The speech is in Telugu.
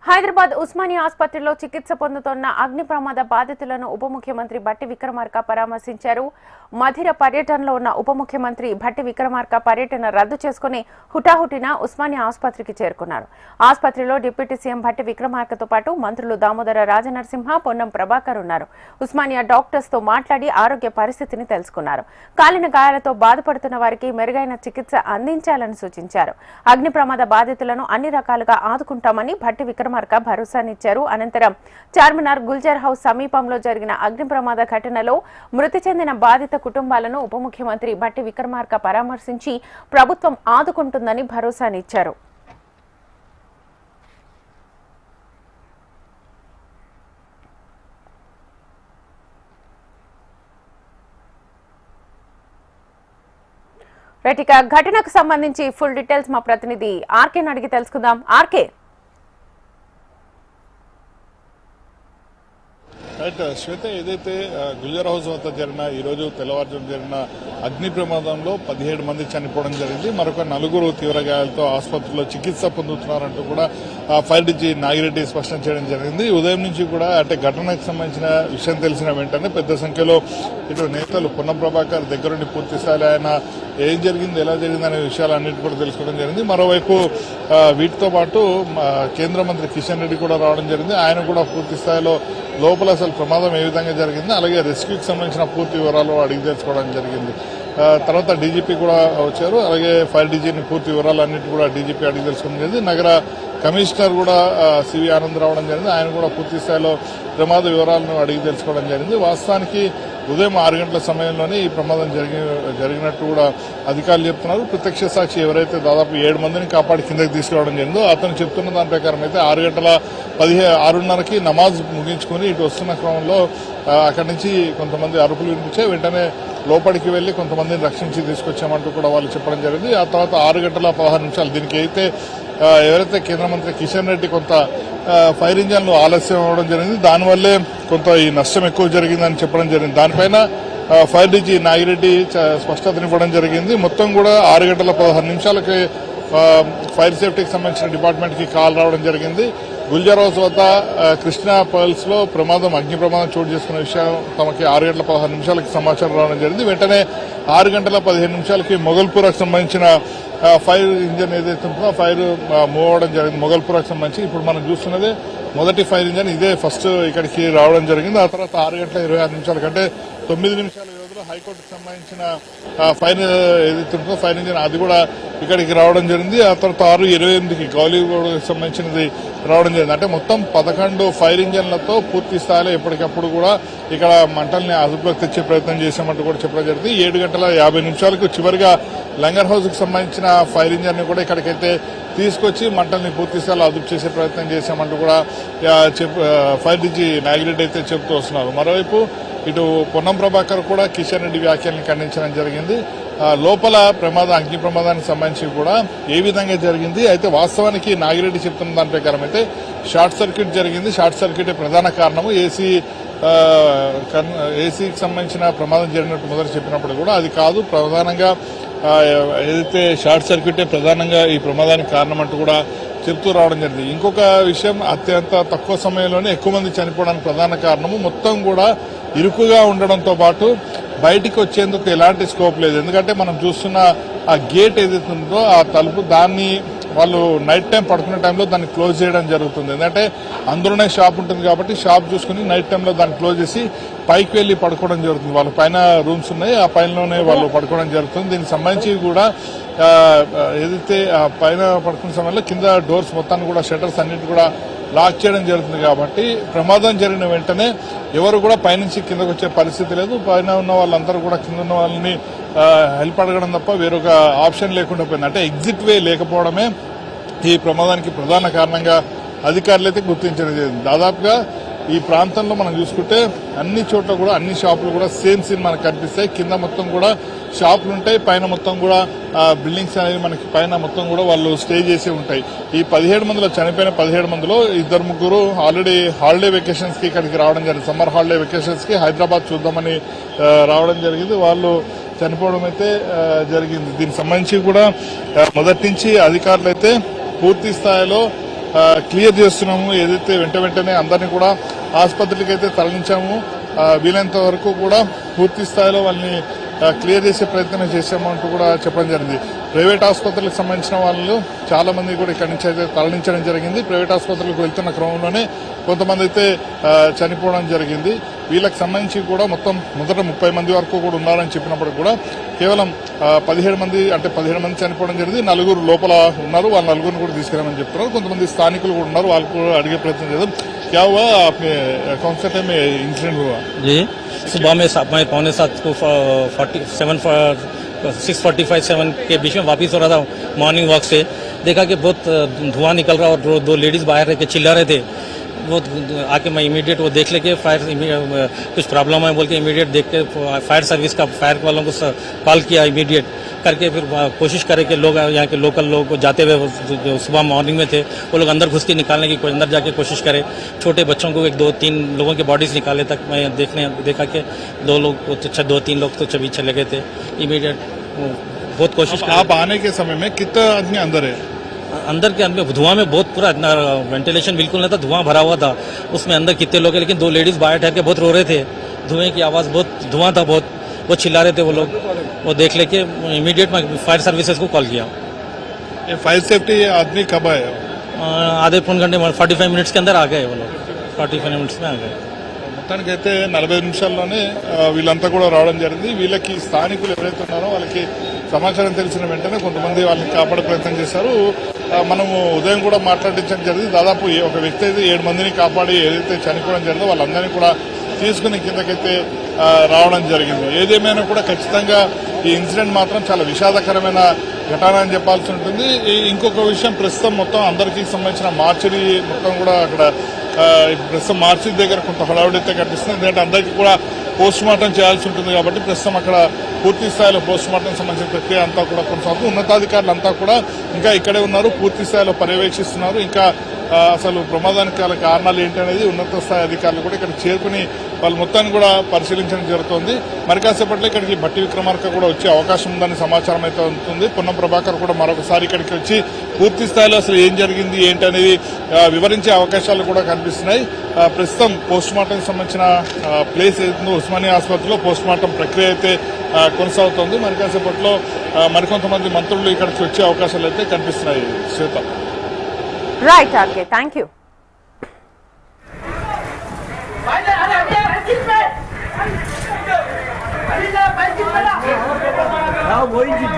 హైదరాబాద్ ఉస్మానియా ఆసుపత్రిలో చికిత్స పొందుతున్న అగ్ని ప్రమాద బాధితులను ఉప ముఖ్యమంత్రి భట్టి విక్రమార్క పరామర్శించారు. మధిర పర్యటనలో ఉన్న ఉప ముఖ్యమంత్రి భట్టి విక్రమార్క పర్యటన రద్దు చేసుకుని హుటాహుటిన ఉస్మానియా ఆసుపత్రికి చేరుకున్నారు. ఆసుపత్రిలో డిప్యూటీ సీఎం భట్టి విక్రమార్కతో పాటు మంత్రులు దామోదర రాజనరసింహ, పొన్నం ప్రభాకర్ ఉన్నారు. ఉస్మానియా డాక్టర్స్ తో మాట్లాడి ఆరోగ్య పరిస్థితిని తెలుసుకున్నారు. కాలిన గాయాలతో బాధపడుతున్న వారికి మెరుగైన చికిత్స అందించాలని సూచించారు. అగ్ని ప్రమాద బాధితులను అన్ని రకాలుగా ఆదుకుంటామని భట్టి విక్రమార్క భరోసానిచ్చారు. అనంతరం చార్మినార్ గుల్జర్ హౌస్ సమీపంలో జరిగిన అగ్ని ప్రమాద ఘటనలో మృతి చెందిన బాధిత కుటుంబాలను ఉప ముఖ్యమంత్రి భట్టి విక్రమార్క పరామర్శించి ప్రభుత్వం ఆదుకుంటుందని భరోసానిచ్చారు. రైట్, ఘటనకు సంబంధించి ఫుల్ డీటెయిల్స్ మా ప్రతినిధి ఆర్కేని అడిగి తెలుసుకుందాం. ఆర్కే, రైట్ శ్వేత, ఏదైతే గుల్జర్ హౌస్ వద్ద జరిగిన ఈరోజు తెల్లవారుజాము జరిగిన అగ్ని ప్రమాదంలో 17 మంది చనిపోవడం జరిగింది. మరొక 4 తీవ్ర గాయాలతో ఆసుపత్రిలో చికిత్స పొందుతున్నారంటూ కూడా ఫైర్ డీజీ నాగిరెడ్డి స్పష్టం చేయడం జరిగింది. ఉదయం నుంచి కూడా అంటే ఘటనకు సంబంధించిన విషయం తెలిసిన వెంటనే పెద్ద సంఖ్యలో ఇటు నేతలు పొన్నం ప్రభాకర్ దగ్గరుండి పూర్తి స్థాయిలో ఆయన ఏం జరిగింది, ఎలా జరిగింది అనే విషయాలన్నింటి కూడా తెలుసుకోవడం జరిగింది. మరోవైపు వీటితో పాటు కేంద్ర మంత్రి కిషన్ రెడ్డి కూడా రావడం జరిగింది. ఆయన కూడా పూర్తి స్థాయిలో లోపల అసలు ప్రమాదం ఏ విధంగా జరిగింది, అలాగే రెస్క్యూకి సంబంధించిన పూర్తి వివరాలు అడిగి తెలుసుకోవడం జరిగింది. తర్వాత డీజీపీ కూడా వచ్చారు. అలాగే ఫైర్ డీజీని పూర్తి వివరాలన్నింటి కూడా డీజీపీ అడిగి తెలుసుకోవడం జరిగింది. నగర కమిషనర్ కూడా సివి ఆనంద్ రావడం జరిగింది. ఆయన కూడా పూర్తి స్థాయిలో ప్రమాద వివరాలను అడిగి తెలుసుకోవడం జరిగింది. వాస్తవానికి ఉదయం 6 గంటల సమయంలోనే ఈ ప్రమాదం జరిగినట్టు కూడా అధికారులు చెప్తున్నారు. ప్రత్యక్ష సాక్షి ఎవరైతే దాదాపు 7 మందిని కాపాడి కిందకి తీసుకురావడం జరిగిందో అతను చెప్తున్న దాని ప్రకారం అయితే 6:30కి నమాజ్ ముగించుకుని ఇటు వస్తున్న క్రమంలో అక్కడి నుంచి కొంతమంది అరుపులు వినిపించాయి. వెంటనే లోపలికి వెళ్లి కొంతమందిని రక్షించి తీసుకొచ్చామంటూ కూడా వాళ్ళు చెప్పడం జరిగింది. ఆ తర్వాత 6:16 దీనికి అయితే ఎవరైతే కేంద్ర మంత్రి కిషన్ రెడ్డి కొంత ఫైర్ ఇంజన్లు ఆలస్యం అవ్వడం జరిగింది, దానివల్లే కొంత ఈ నష్టం ఎక్కువ జరిగిందని చెప్పడం జరిగింది. దానిపైన ఫైర్ డీజీ నాగిరెడ్డి స్పష్టతనివ్వడం జరిగింది. మొత్తం కూడా 6:16 ఫైర్ సేఫ్టీకి సంబంధించిన డిపార్ట్మెంట్ కి కాల్ రావడం జరిగింది. గుల్జర్ హౌస్ వద్ద కృష్ణా పర్ల్స్ లో అగ్ని ప్రమాదం చోటు చేసుకున్న విషయం తమకి 6:16 సమాచారం రావడం జరిగింది. వెంటనే 6:15 మొగల్పూర్కి సంబంధించిన ఫైర్ ఇంజన్ ఏదైతే ఉంటుందో ఫైర్ మూవ్ అవడం జరిగింది. మొగల్పూర్కి సంబంధించి ఇప్పుడు మనం చూస్తున్నదే మొదటి ఫైర్ ఇంజన్, ఇదే ఫస్ట్ ఇక్కడికి రావడం జరిగింది. ఆ తర్వాత 6:26 కంటే 9 నిమిషాల వ్యవధిలో హైకోర్టుకు సంబంధించిన ఫైర్ ఏదైతే ఉంటుందో ఫైర్ ఇంజన్ అది కూడా ఇక్కడికి రావడం జరిగింది. ఆ తర్వాత 6:28కి గౌలీగూడకు సంబంధించినది రావడం జరిగింది. అంటే మొత్తం 11 ఫైర్ ఇంజన్లతో పూర్తి స్థాయిలో ఎప్పటికప్పుడు కూడా ఇక్కడ మంటల్ని అదుపులోకి తెచ్చే ప్రయత్నం చేశామంటూ కూడా చెప్పడం జరిగింది. 7:50 చివరిగా లంగర్ హౌస్ కు సంబంధించిన ఫైర్ ఇంజన్ ని కూడా ఇక్కడికైతే తీసుకొచ్చి మంటల్ని పూర్తి స్థాయిలో అదుపు చేసే ప్రయత్నం చేశామంటూ కూడా ఫైర్ డీజీ నాగిరెడ్డి అయితే చెబుతూ వస్తున్నారు. మరోవైపు ఇటు పొన్నం ప్రభాకర్ కూడా కిషన్ రెడ్డి వ్యాఖ్యల్ని ఖండించడం జరిగింది. లోపల అగ్ని ప్రమాదానికి సంబంధించి కూడా ఏ విధంగా జరిగింది, అయితే వాస్తవానికి నాగిరెడ్డి చెప్తున్న దాని ప్రకారం అయితే షార్ట్ సర్క్యూట్ జరిగింది. షార్ట్ సర్క్యూటే ప్రధాన కారణము. ఏసీకి సంబంధించిన ప్రమాదం జరిగినట్టు మొదట చెప్పినప్పుడు కూడా అది కాదు, ప్రధానంగా ఏదైతే షార్ట్ సర్క్యూటే ప్రధానంగా ఈ ప్రమాదానికి కారణం అంటూ కూడా చెప్తూ రావడం జరిగింది. ఇంకొక విషయం, అత్యంత తక్కువ సమయంలోనే ఎక్కువ మంది చనిపోవడానికి ప్రధాన కారణము మొత్తం కూడా ఇరుకుగా ఉండడంతో పాటు బయటికి వచ్చేందుకు ఎలాంటి స్కోప్ లేదు. ఎందుకంటే మనం చూస్తున్న ఆ గేట్ ఏదైతే ఉందో ఆ తలుపు దాన్ని వాళ్ళు నైట్ టైం పడుకునే టైంలో దాన్ని క్లోజ్ చేయడం జరుగుతుంది. ఎందుకంటే అందులోనే షాప్ ఉంటుంది కాబట్టి షాప్ చూసుకుని నైట్ టైంలో దాన్ని క్లోజ్ చేసి పైకి వెళ్లి పడుకోవడం జరుగుతుంది. వాళ్ళ పైన రూమ్స్ ఉన్నాయి, ఆ పైనలోనే వాళ్ళు పడుకోవడం జరుగుతుంది. దీనికి సంబంధించి కూడా ఏదైతే పైన పడుకునే సమయంలో కింద డోర్స్ మొత్తాన్ని కూడా షట్టర్స్ అన్నిటి కూడా లాక్ చేయడం జరుగుతుంది. కాబట్టి ప్రమాదం జరిగిన వెంటనే ఎవరు కూడా పైనుంచి కిందకు వచ్చే పరిస్థితి లేదు. పైన ఉన్న వాళ్ళందరూ కూడా కింద ఉన్న వాళ్ళని హెల్ప్ అడగడం తప్ప వేరొక ఆప్షన్ లేకుండా పోయింది. అంటే ఎగ్జిట్ వే లేకపోవడమే ఈ ప్రమాదానికి ప్రధాన కారణంగా అధికారులు అయితే గుర్తించడం జరిగింది. దాదాపుగా ఈ ప్రాంతంలో మనం చూసుకుంటే అన్ని చోట్ల కూడా అన్ని షాపులు కూడా సేమ్ సీన్ మనకు కనిపిస్తాయి. కింద మొత్తం కూడా షాపులు ఉంటాయి, పైన మొత్తం కూడా బిల్డింగ్స్ అనేవి మనకి పైన మొత్తం కూడా వాళ్ళు స్టే చేసి ఉంటాయి. ఈ 17 మందిలో చనిపోయిన 17 మందిలో 2-3 ఆల్రెడీ హాలిడే వెకేషన్స్ కి ఇక్కడికి రావడం జరిగింది. సమ్మర్ హాలిడే వెకేషన్స్ కి హైదరాబాద్ చూద్దామని రావడం జరిగింది. వాళ్ళు చనిపోవడం అయితే జరిగింది. దీనికి సంబంధించి కూడా మొదటి నుంచి అధికారులు అయితే పూర్తి స్థాయిలో క్లియర్ చేస్తున్నాము. ఏదైతే వెంటనే అందరినీ కూడా ఆసుపత్రికి అయితే తరలించాము. వీలైనంత వరకు కూడా పూర్తి స్థాయిలో వాళ్ళని క్లియర్ చేసే ప్రయత్నం చేశాము అంటూ కూడా చెప్పడం జరిగింది. ప్రైవేట్ ఆసుపత్రులకు సంబంధించిన వాళ్ళు చాలా మంది కూడా ఇక్కడి నుంచి అయితే తరలించడం జరిగింది. ప్రైవేట్ ఆసుపత్రులకు వెళ్తున్న క్రమంలోనే కొంతమంది అయితే చనిపోవడం జరిగింది. వీళ్ళకి సంబంధించి కూడా మొత్తం మొదట 30 మంది వరకు కూడా ఉన్నారని చెప్పినప్పుడు కూడా కేవలం 17 మంది చనిపోవడం జరిగింది. 4 లోపల ఉన్నారు. వాళ్ళ 4 కూడా తీసుకెళ్ళమని చెప్తున్నారు. కొంతమంది స్థానికులు కూడా ఉన్నారు. వాళ్ళు కూడా అడిగే ప్రయత్నం చేద్దాం. क्या हुआ आपने कौन से टाइम में इंसिडेंट हुआ? जी सुबह में 6:45 को 6:45-7 के बीच में वापस हो रहा था मॉर्निंग वॉक से. देखा कि बहुत धुआं निकल रहा और 2 लेडीज बाहर रह के चिल्ला रहे थे. वो आके मैं इमीडिएट वो देख लेके फायर कुछ प्रॉब्लम है बोल के इमीडिएट देख के फायर सर्विस का फायर वालों को कॉल किया. इमीडिएट करके फिर कोशिश करे कि लोग यहाँ के लोकल लोग जाते हुए जो सुबह मॉर्निंग में थे वो लोग अंदर घुस के निकालने की अंदर जाके कोशिश करे. छोटे बच्चों को 1-2-3 लोगों के बॉडीज निकाले तक मैं देखा कि 2-3 लोग तो चबी चले गए थे. इमीडिएट बहुत कोशिश आप आने के समय में कितना आदमी अंदर है? अंदर के अंदर धुआं में बहुत पूरा वेंटिलेशन बिल्कुल नहीं था. धुआं भरा हुआ था. उसमें अंदर कितने लोग हैं लेकिन 2 लेडीज बाहर ठहर के बहुत रो रहे थे. धुएं की आवाज़ बहुत धुआं था. बहुत चिल्ला रहे थे वो लोग. वो देख लेके इमीडिएट मैं फायर सर्विसेज को कॉल किया. ये फायर सेफ्टी आदमी कब आए? आधे पौन घंटे 45 मिनट्स के अंदर आ गए वो लोग. 45 मिनट्स में आ गए. మొత్తానికైతే 40 నిమిషాల్లోనే వీళ్ళంతా కూడా రావడం జరిగింది. వీళ్ళకి స్థానికులు ఎవరైతే ఉన్నారో వాళ్ళకి సమాచారం తెలిసిన వెంటనే కొంతమంది వాళ్ళని కాపాడే ప్రయత్నం చేశారు. మనము ఉదయం కూడా మాట్లాడించడం జరిగింది. దాదాపు ఒక వ్యక్తి అయితే 7 మందిని కాపాడి ఏదైతే చనిపోవడం జరిగిందో వాళ్ళందరినీ కూడా తీసుకుని కిందకైతే రావడం జరిగింది. ఏదేమైనా కూడా ఖచ్చితంగా ఈ ఇన్సిడెంట్ మాత్రం చాలా విషాదకరమైన ఘటన అని చెప్పాల్సి ఉంటుంది. ఇంకొక విషయం, ప్రస్తుతం మొత్తం అందరికీ సంబంధించిన మార్చరీ మొత్తం కూడా అక్కడ ప్రస్తుతం మార్చి దగ్గర కొంత హడావుడి అయితే కనిపిస్తుంది. ఎందుకంటే అందరికీ కూడా పోస్ట్ మార్టం చేయాల్సి ఉంటుంది కాబట్టి ప్రస్తుతం అక్కడ పూర్తి స్థాయిలో పోస్ట్ మార్టం సంబంధించిన ప్రక్రియ అంతా కూడా కొనసాగుతుంది. ఉన్నతాధికారులు అంతా కూడా ఇంకా ఇక్కడే ఉన్నారు, పూర్తి స్థాయిలో పర్యవేక్షిస్తున్నారు. ఇంకా అసలు ప్రమాదానికి గల కారణాలు ఏంటనేది ఉన్నత స్థాయి అధికారులు కూడా ఇక్కడ చేరుకుని వాళ్ళు మొత్తాన్ని కూడా పరిశీలించడం జరుగుతుంది. మరి కాసేపట్లో ఇక్కడికి భట్టి విక్రమార్క కూడా వచ్చే అవకాశం ఉందని సమాచారం అయితే ఉంటుంది. పొన్నం ప్రభాకర్ కూడా మరొకసారి ఇక్కడికి వచ్చి పూర్తి స్థాయిలో అసలు ఏం జరిగింది ఏంటనేది వివరించే అవకాశాలు కూడా కనిపిస్తున్నాయి. ప్రస్తుతం పోస్ట్ మార్టం సంబంధించిన ప్లేస్ ఏదో ఉస్మానియా ఆసుపత్రిలో పోస్ట్ మార్టం ప్రక్రియ అయితే కొనసాగుతోంది. మరి కాసేపట్లో మరికొంతమంది మంత్రులు ఇక్కడికి వచ్చే అవకాశాలు అయితే కనిపిస్తున్నాయి. Shweta. Right, okay, thank you. वो